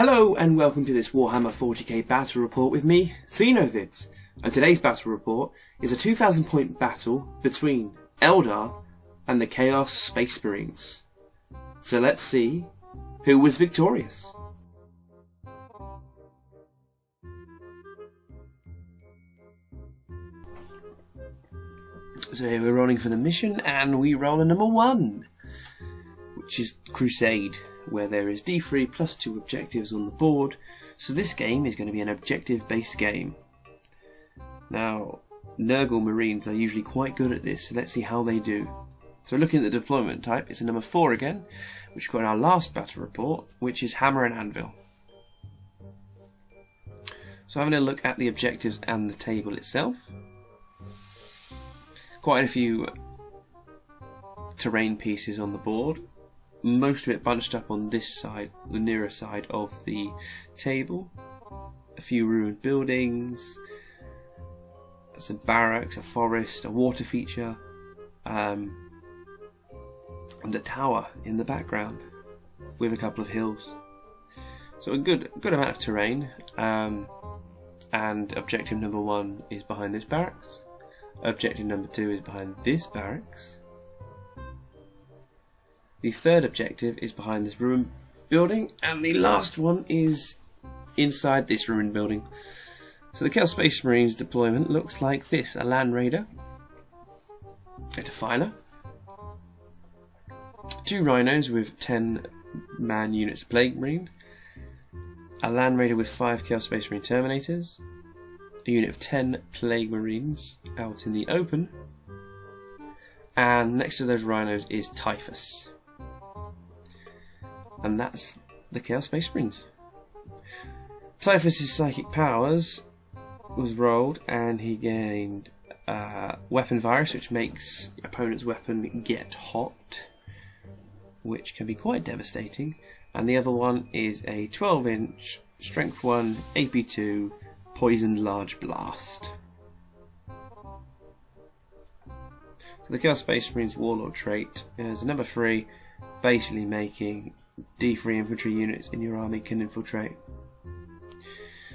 Hello and welcome to this Warhammer 40k battle report with me, Xenovids. And today's battle report is a 2,000 point battle between Eldar and the Chaos Space Marines. So let's see who was victorious. So here we're rolling for the mission and we roll a number 1, which is Crusade, where there is D3 plus 2 objectives on the board. So this game is going to be an objective based game. Now, Nurgle Marines are usually quite good at this, so let's see how they do. So looking at the deployment type, it's a number 4 again, which we got in our last battle report, which is Hammer and Anvil. So having a look at the objectives and the table itself, quite a few terrain pieces on the board. Most of it bunched up on this side, the nearer side of the table. A few ruined buildings, some barracks, a forest, a water feature, and a tower in the background with a couple of hills. So a good amount of terrain. And objective number 1 is behind this barracks. Objective number 2 is behind this barracks. The third objective is behind this ruined building, and the last one is inside this ruined building. So the Chaos Space Marines deployment looks like this: a Land Raider, a Defiler, 2 Rhinos with 10 man units of Plague Marine, a Land Raider with 5 Chaos Space Marine Terminators, a unit of 10 Plague Marines out in the open, and next to those Rhinos is Typhus. And that's the Chaos Space Marines. Typhus's psychic powers was rolled, and he gained Weapon Virus, which makes opponent's weapon get hot, which can be quite devastating. And the other one is a 12-inch Strength 1 AP2 Poisoned Large Blast. So the Chaos Space Marines Warlord trait is a number 3, basically making D3 infantry units in your army can infiltrate.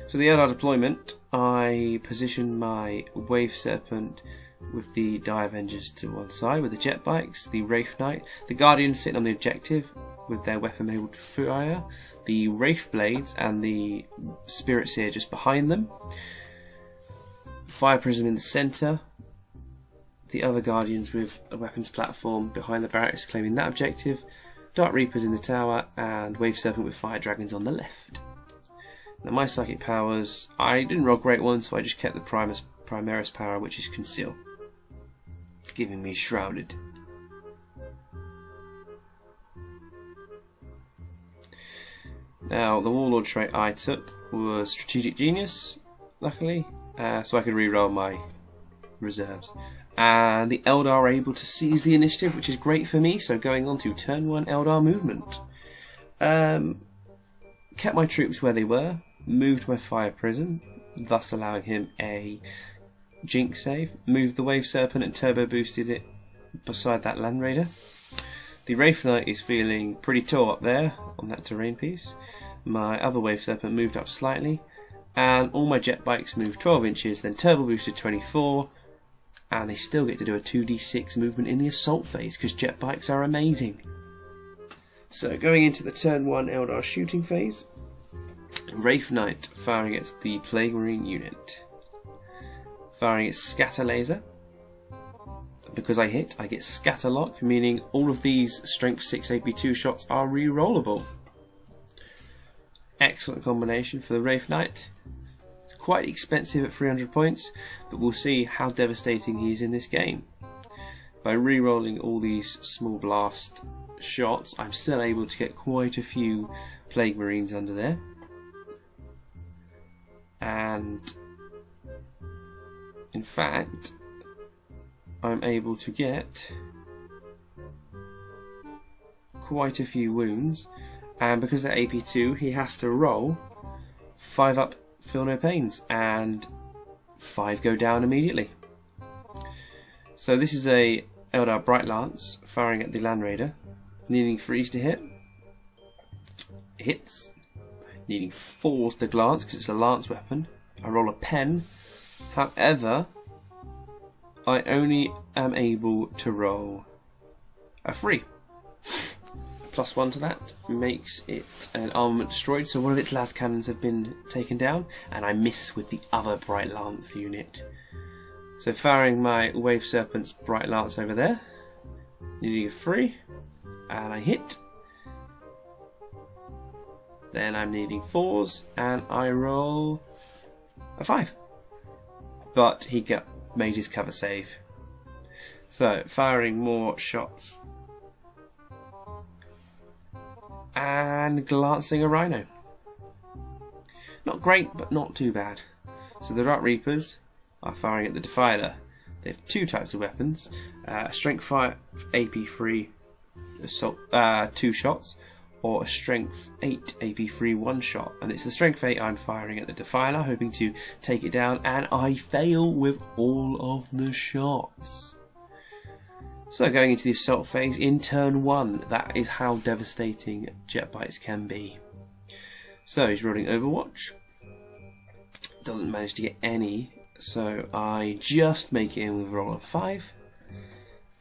So the Eldar deployment, I position my Wave Serpent with the Die Avengers to one side with the jet bikes, the Wraith Knight, the Guardians sitting on the objective with their weapon able to fire, the Wraith Blades and the Spirit Seer just behind them, Fire Prism in the centre, the other Guardians with a weapons platform behind the barracks claiming that objective, Dark Reapers in the tower, and Wave Serpent with Fire Dragons on the left. Now my psychic powers, I didn't roll great ones, so I just kept the Primaris power, which is Conceal, giving me Shrouded. Now the Warlord trait I took was Strategic Genius, luckily, so I could re-roll my reserves. And the Eldar are able to seize the initiative, which is great for me. So going on to turn 1 Eldar movement. Kept my troops where they were, moved my Fire Prism, thus allowing him a Jinx save, moved the Wave Serpent and turbo boosted it beside that Land Raider. The Wraith Knight is feeling pretty tall up there on that terrain piece. My other Wave Serpent moved up slightly, and all my jet bikes moved 12 inches, then turbo boosted 24. And they still get to do a 2d6 movement in the assault phase, because jet bikes are amazing. So going into the turn 1 Eldar shooting phase, Wraith Knight firing at the Plague Marine unit. Firing its Scatter Laser. Because I hit, I get Scatter Lock, meaning all of these Strength 6 AP2 shots are re-rollable. Excellent combination for the Wraith Knight. Quite expensive at 300 points, but we'll see how devastating he is in this game. By re-rolling all these small blast shots, I'm still able to get quite a few Plague Marines under there. And in fact, I'm able to get quite a few wounds, and because they're AP2, he has to roll 5 up, feel no pains, and 5 go down immediately. So this is a Eldar Bright Lance firing at the Land Raider, needing freeze to hit. Hits. needing 4s to glance because it's a lance weapon. I roll a pen. However, I only am able to roll a 3. +1 to that makes it an armament destroyed, so one of its las cannons have been taken down, and I miss with the other Bright Lance unit. So firing my Wave Serpent's Bright Lance over there, needing a 3, and I hit. Then I'm needing 4s, and I roll a 5. But he made his cover save. So firing more shots. And glancing a Rhino. Not great, but not too bad. So the Dark Reapers are firing at the Defiler. They have 2 types of weapons. Strength 5 AP3 assault, 2 shots, or a Strength 8 AP3 1 shot. And it's the Strength 8 I'm firing at the Defiler, hoping to take it down, and I fail with all of the shots. So going into the assault phase in turn 1, that is how devastating jet bites can be. So he's rolling Overwatch, doesn't manage to get any, so I just make it in with a roll of 5.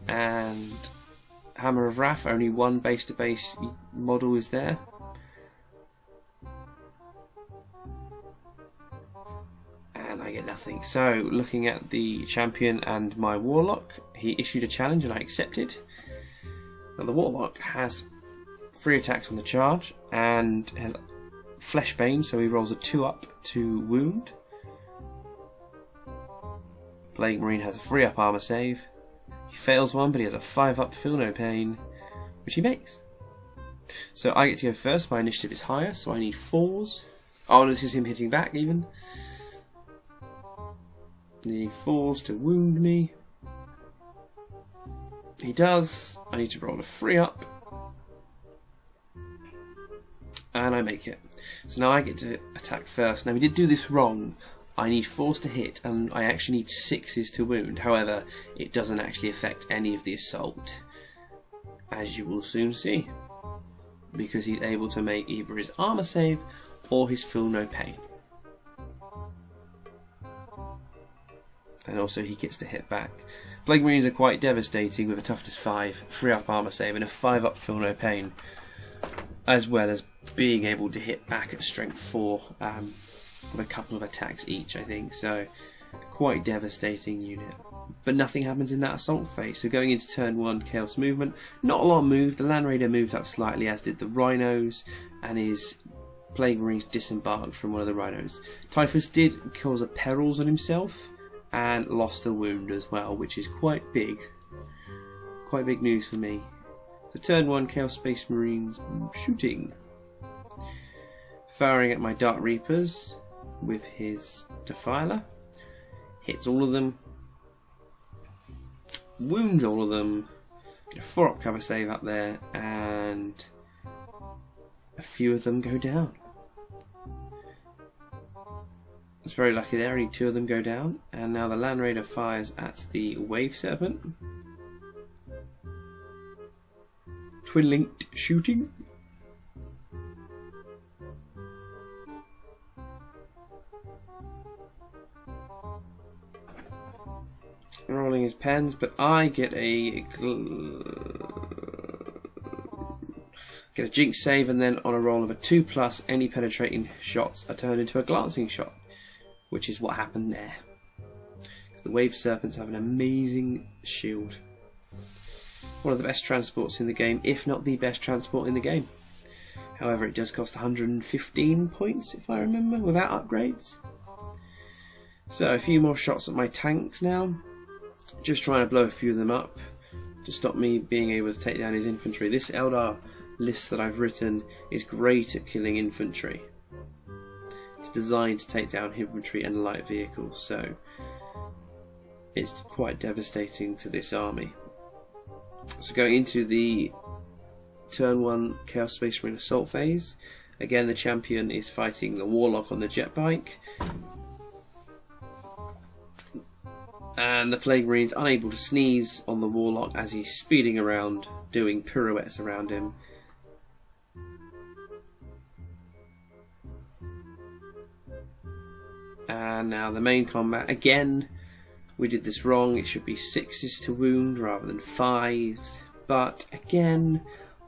And Hammer of Wrath, only 1 base to base model is there. And I get nothing. So looking at the champion and my Warlock, he issued a challenge and I accepted. Now the Warlock has 3 attacks on the charge and has Fleshbane, so he rolls a 2-up to wound. Plague Marine has a 3-up armor save. He fails one, but he has a 5-up feel no pain, which he makes. So I get to go first. My initiative is higher, so I need 4s. Oh, this is him hitting back even. Needing 4s to wound me. He does. I need to roll a 3-up. And I make it. So now I get to attack first. Now we did do this wrong. I need 4s to hit, and I actually need 6s to wound. However, it doesn't actually affect any of the assault, as you will soon see, because he's able to make either his armor save or his feel no pain. And also he gets to hit back. Plague Marines are quite devastating with a toughness 5, 3-up armor save and a 5-up feel no pain, as well as being able to hit back at strength 4 with a couple of attacks each, I think. So quite devastating unit. But nothing happens in that assault phase. So going into turn 1, Chaos Movement, not a lot moved. The Land Raider moved up slightly, as did the Rhinos, and his Plague Marines disembarked from one of the Rhinos. Typhus did cause a perils on himself and lost a wound as well, which is quite big. Quite big news for me. So turn 1, Chaos Space Marines shooting. Firing at my Dark Reapers with his Defiler. Hits all of them. Wounds all of them. Get a 4-up cover save up there, and a few of them go down. It's very lucky there, only 2 of them go down. And now the Land Raider fires at the Wave Serpent. Twin linked shooting. Rolling his pens, but I get a jinx save, and then on a roll of a 2+, any penetrating shots are turned into a glancing shot, which is what happened there. The Wave Serpents have an amazing shield. One of the best transports in the game, if not the best transport in the game. However, it does cost 115 points, if I remember, without upgrades. So a few more shots at my tanks now. Just trying to blow a few of them up to stop me being able to take down his infantry. This Eldar list that I've written is great at killing infantry. It's designed to take down infantry and light vehicles, so it's quite devastating to this army. So going into the turn 1 Chaos Space Marine assault phase, again the champion is fighting the Warlock on the jet bike. And the Plague Marine's unable to sneeze on the Warlock as he's speeding around, doing pirouettes around him. And now the main combat again. We did this wrong. It should be 6s to wound rather than 5s. But again,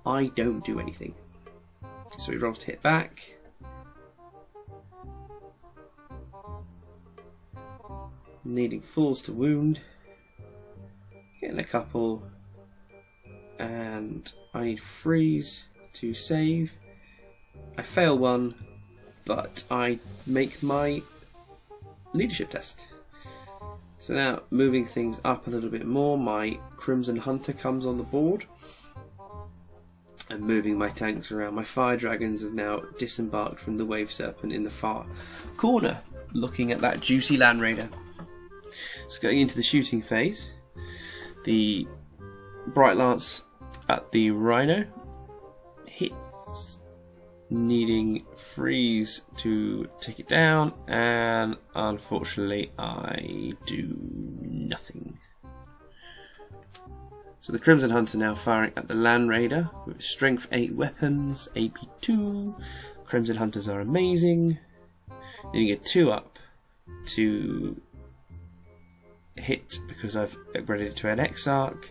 I don't do anything. So we roll to hit back. Needing 4s to wound. Getting a couple. And I need 3s to save. I fail one, but I make my leadership test. So now, moving things up a little bit more, my Crimson Hunter comes on the board. And moving my tanks around. My Fire Dragons have now disembarked from the Wave Serpent in the far corner, looking at that juicy Land Raider. So going into the shooting phase, the Bright Lance at the Rhino hits, needing 3s to take it down, and unfortunately I do nothing. So the Crimson Hunter now firing at the Land Raider with Strength 8 weapons, AP 2. Crimson Hunters are amazing. Needing a 2-up to hit because I've upgraded it to an Exarch.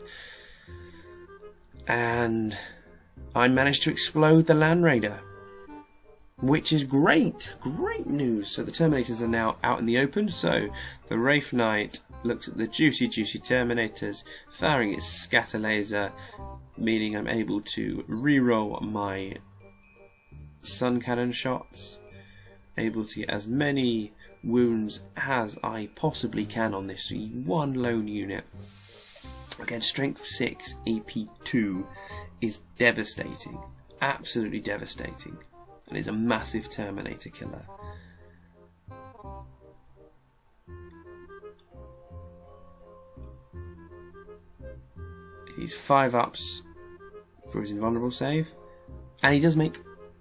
And I managed to explode the Land Raider, which is great news. So the Terminators are now out in the open, so the Wraith Knight looks at the juicy Terminators, firing its scatter laser, meaning I'm able to reroll my Sun Cannon shots, able to get as many wounds as I possibly can on this one lone unit. Again, Strength 6 AP 2 is devastating, absolutely devastating, and is a massive Terminator killer. He's 5-ups for his invulnerable save, and he does make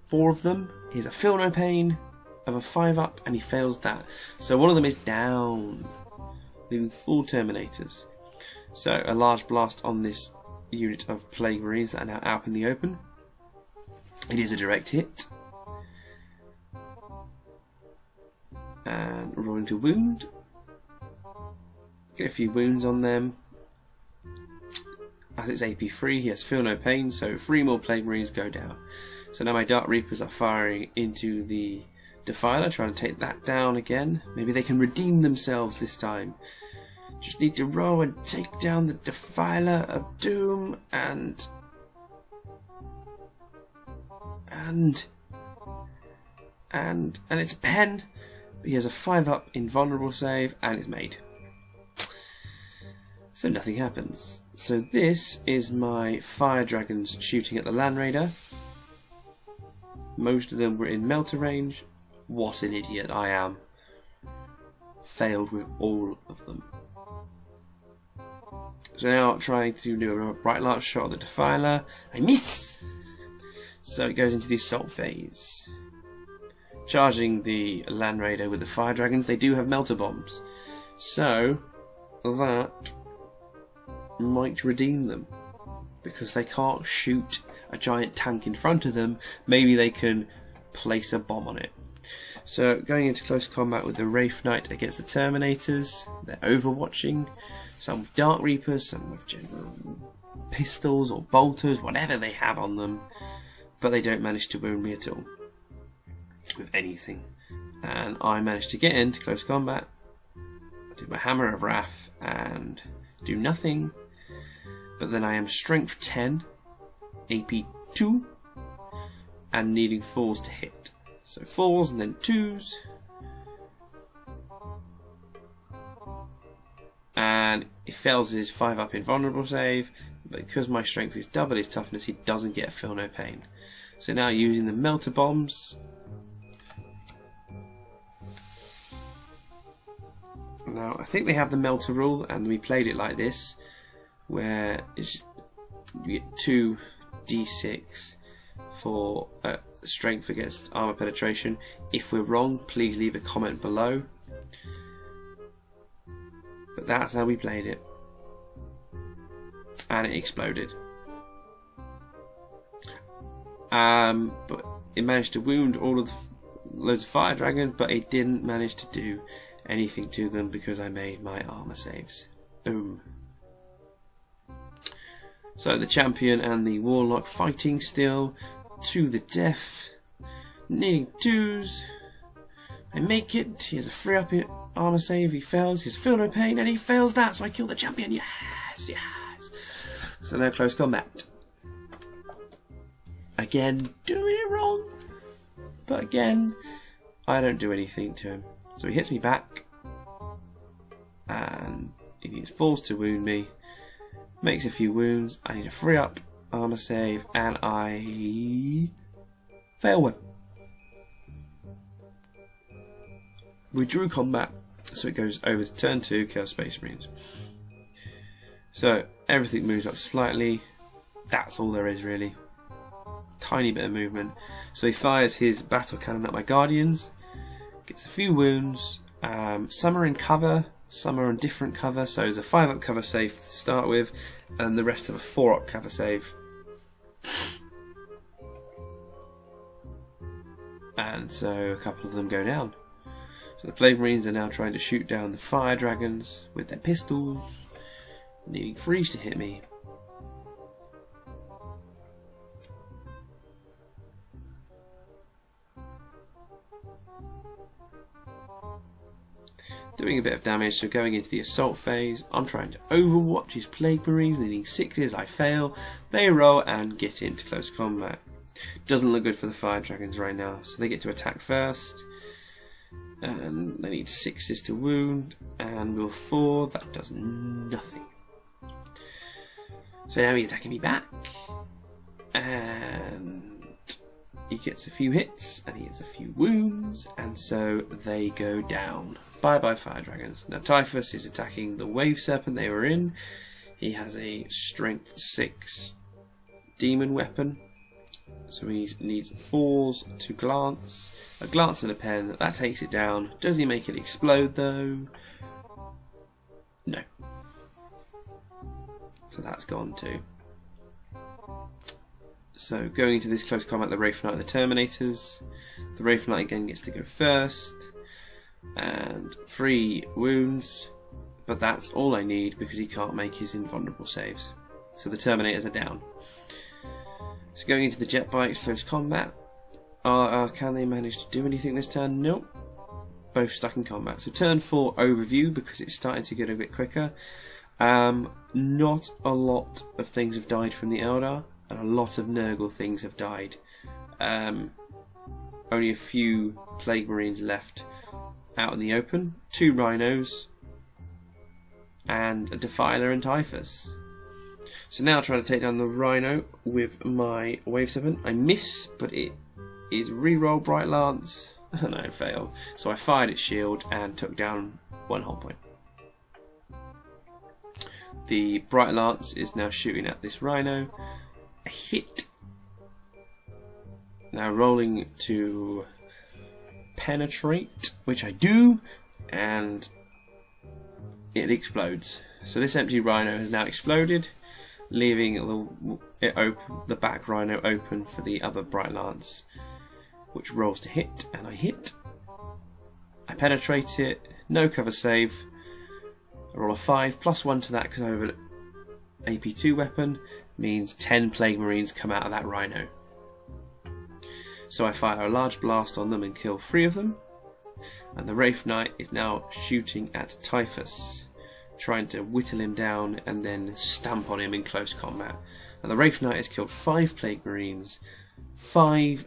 4 of them. He has a Feel No Pain of a 5-up, and he fails that. So one of them is down, leaving 4 Terminators. So a large blast on this unit of Plague Marines that are now out in the open. It is a direct hit. And rolling to wound. Get a few wounds on them. As it's AP 3, he has Feel No Pain, so 3 more Plague Marines go down. So now my Dark Reapers are firing into the Defiler, trying to take that down again. Maybe they can redeem themselves this time. Just need to roll and take down the Defiler of Doom, and it's a pen. He has a 5-up invulnerable save, and it's made. So nothing happens. So this is my Fire Dragons shooting at the Land Raider. Most of them were in melter range. What an idiot I am. Failed with all of them. So now I'm trying to do a Bright Lance shot at the Defiler. I miss! So it goes into the assault phase. Charging the Land Raider with the Fire Dragons. They do have melter bombs. So that might redeem them, because they can't shoot a giant tank in front of them. Maybe they can place a bomb on it. So going into close combat with the Wraith Knight against the Terminators. They're overwatching, some with Dark Reapers, some with general pistols or bolters, whatever they have on them, but they don't manage to wound me at all with anything. And I managed to get into close combat, do my Hammer of Wrath and do nothing, but then I am Strength 10, AP 2, and needing 4s to hit. So 4s and then 2s. And he fails his 5-up invulnerable save, but because my strength is double his toughness, he doesn't get a Feel No Pain. So now using the melter bombs. Now I think they have the melter rule, and we played it like this, where you get 2d6 for strength against armor penetration. If we're wrong, please leave a comment below. But that's how we played it, and it exploded. But it managed to wound all of loads of fire dragons, but it didn't manage to do anything to them because I made my armor saves. Boom. So the champion and the warlock fighting still to the death, needing 2s. I make it. He has a free up armor save. He fails. He's feel no pain, and he fails that. So I kill the champion. Yes, yes. So now close combat. Again, doing it wrong. But again, I don't do anything to him. So he hits me back, and he needs force to wound me. Makes a few wounds. I need a free up armor save, and I fail one. We drew combat, so it goes over to turn 2, Chaos Space Marines. So everything moves up slightly. That's all there is really. Tiny bit of movement. So he fires his battle cannon at my guardians. Gets a few wounds. Some are in cover. Some are on different cover. So there's a 5-up cover save to start with, and the rest of a 4-up cover save. And so a couple of them go down. So the Plague Marines are now trying to shoot down the fire dragons with their pistols, needing 3s to hit me. Doing a bit of damage, so going into the assault phase, I'm trying to overwatch his Plague Marines, needing 6s, I fail, they roll and get into close combat. Doesn't look good for the fire dragons right now, so they get to attack first. And they need 6s to wound, and will 4, that does nothing. So now he's attacking me back, and he gets a few hits, and he gets a few wounds, and so they go down. Bye bye fire dragons. Now Typhus is attacking the wave serpent they were in. He has a strength 6 demon weapon. So he needs 4s to glance. A glance and a pen, that takes it down. Does he make it explode though? No. So that's gone too. So going into this close combat, the Wraith Knight and the Terminators. The Wraith Knight again gets to go first. And 3 wounds. But that's all I need because he can't make his invulnerable saves. So the Terminators are down. So going into the jet bikes, close combat. Can they manage to do anything this turn? Nope. Both stuck in combat. So turn 4 overview because it's starting to get a bit quicker. Not a lot of things have died from the Eldar, and a lot of Nurgle things have died. Only a few Plague Marines left out in the open. 2 Rhinos and a Defiler and Typhus. So now trying to take down the Rhino with my Wave Serpent. I miss, but it is reroll Bright Lance, and I fail. So I fired its shield and took down 1 whole point. The Bright Lance is now shooting at this Rhino. A hit. Now rolling to penetrate, which I do, and it explodes. So this empty Rhino has now exploded, leaving the back Rhino open for the other Bright Lance, which rolls to hit, and I hit. I penetrate it, no cover save. I roll a 5, plus 1 to that because I have an AP2 weapon, means 10 Plague Marines come out of that Rhino. So I fire a large blast on them and kill 3 of them. And the Wraith Knight is now shooting at Typhus, trying to whittle him down and then stamp on him in close combat. And the Wraith Knight has killed 5 Plague Marines, 5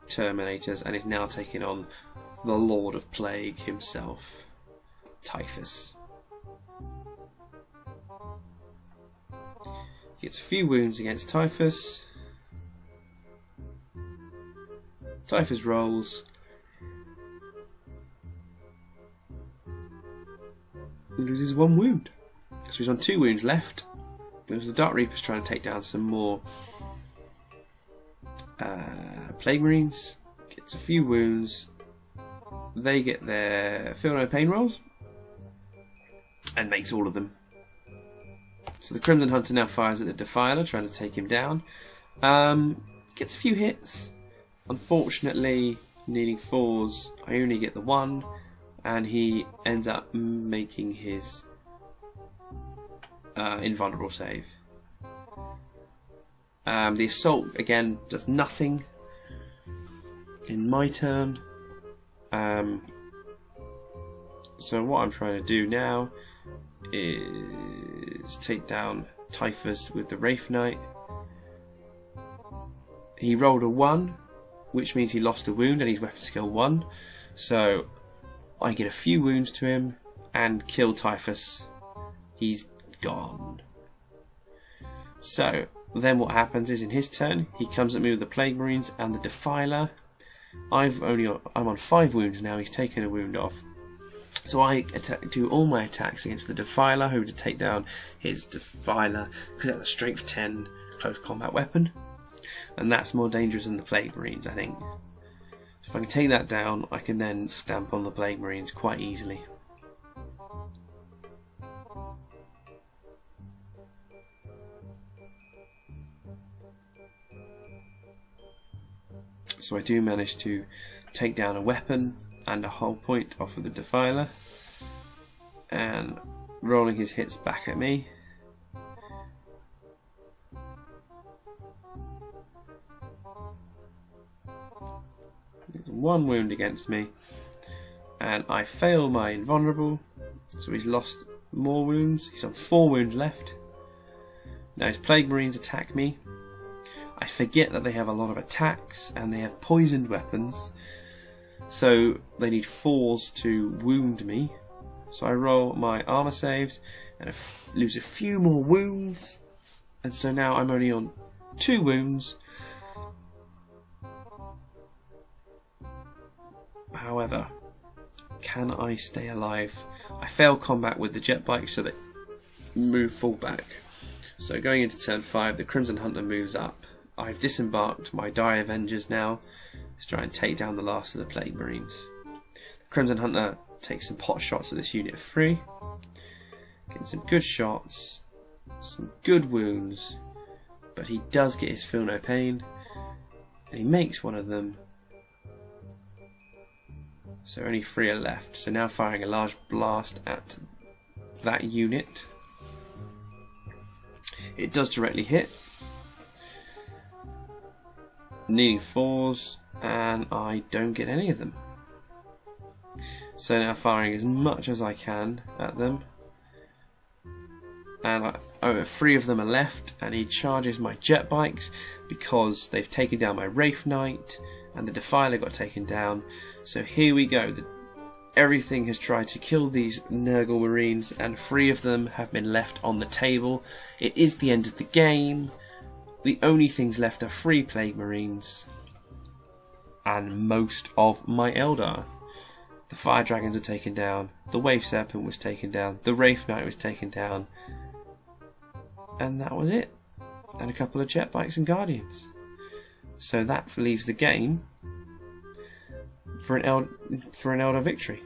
Terminators, and is now taking on the Lord of Plague himself, Typhus. He gets a few wounds against Typhus. Typhus rolls. Loses 1 wound. So he's on 2 wounds left. There's the Dark Reapers trying to take down some more Plague Marines. Gets a few wounds. They get their Feel No Pain rolls. And makes all of them. So the Crimson Hunter now fires at the Defiler, trying to take him down. Gets a few hits. Unfortunately, needing 4s, I only get the 1, and he ends up making his invulnerable save. The assault again does nothing in my turn. So what I'm trying to do now is take down Typhus with the Wraith Knight. He rolled a 1, which means he lost a wound and he's weapon skill 1. So I get a few wounds to him and kill Typhus. He's gone. So then what happens is in his turn he comes at me with the Plague Marines and the Defiler. I'm on 5 wounds now. He's taken a wound off. So I do all my attacks against the Defiler, hoping to take down his Defiler because that's a strength 10 close combat weapon, and that's more dangerous than the Plague Marines, I think. So if I can take that down, I can then stamp on the Plague Marines quite easily. So I do manage to take down a weapon and a hull point off of the Defiler, and rolling his hits back at me. There's 1 wound against me, and I fail my invulnerable, so he's lost more wounds. He's on 4 wounds left. Now his Plague Marines attack me. I forget that they have a lot of attacks and they have poisoned weapons, so they need 4s to wound me. So I roll my armor saves and lose a few more wounds, and so now I'm only on 2 wounds. However, can I stay alive? I fail combat with the jet bike, so they move full back. So going into turn 5, the Crimson Hunter moves up. I've disembarked my Dire Avengers now to try and take down the last of the Plague Marines. The Crimson Hunter takes some pot shots at this unit of 3, getting some good shots, some good wounds, but he does get his Feel No Pain, and he makes one of them. So only 3 are left. So now firing a large blast at that unit. It does directly hit, needing 4s, and I don't get any of them. So now firing as much as I can at them, and 3 of them are left, and he charges my jet bikes because they've taken down my Wraith Knight and the Defiler got taken down. So here we go. Everything has tried to kill these Nurgle Marines, and 3 of them have been left on the table. It is the end of the game. The only things left are 3 Plague Marines and most of my Eldar. The Fire Dragons were taken down, the Wave Serpent was taken down, the Wraith Knight was taken down, and that was it. And a couple of jet bikes and Guardians. So that leaves the game for an Eldar victory.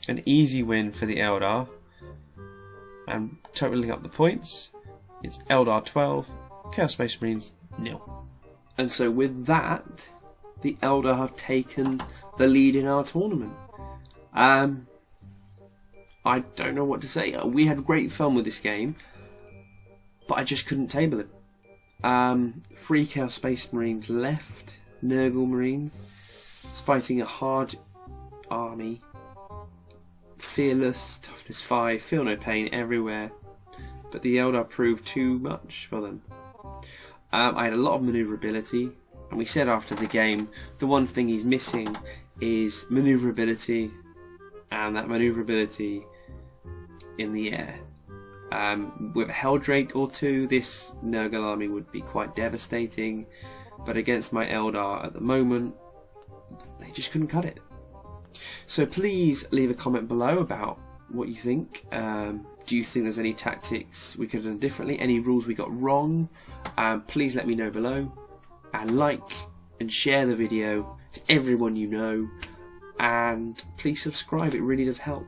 An easy win for the Eldar, and totaling up the points, it's Eldar 12, Chaos Space Marines 0. And so with that, the Eldar have taken the lead in our tournament. I don't know what to say. We had great fun with this game, but I just couldn't table it. 3 Chaos Space Marines left, Nurgle Marines, fighting a hard army, fearless, toughness 5, feel no pain everywhere, but the Eldar proved too much for them. I had a lot of manoeuvrability, and we said after the game the one thing he's missing is manoeuvrability, and that manoeuvrability in the air. With a Helldrake or 2, this Nurgle army would be quite devastating, but against my Eldar at the moment, they just couldn't cut it. So please leave a comment below about what you think. Do you think there's any tactics we could have done differently? Any rules we got wrong? Please let me know below. And like and share the video to everyone you know. And please subscribe, it really does help.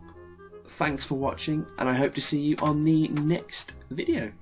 Thanks for watching, and I hope to see you on the next video.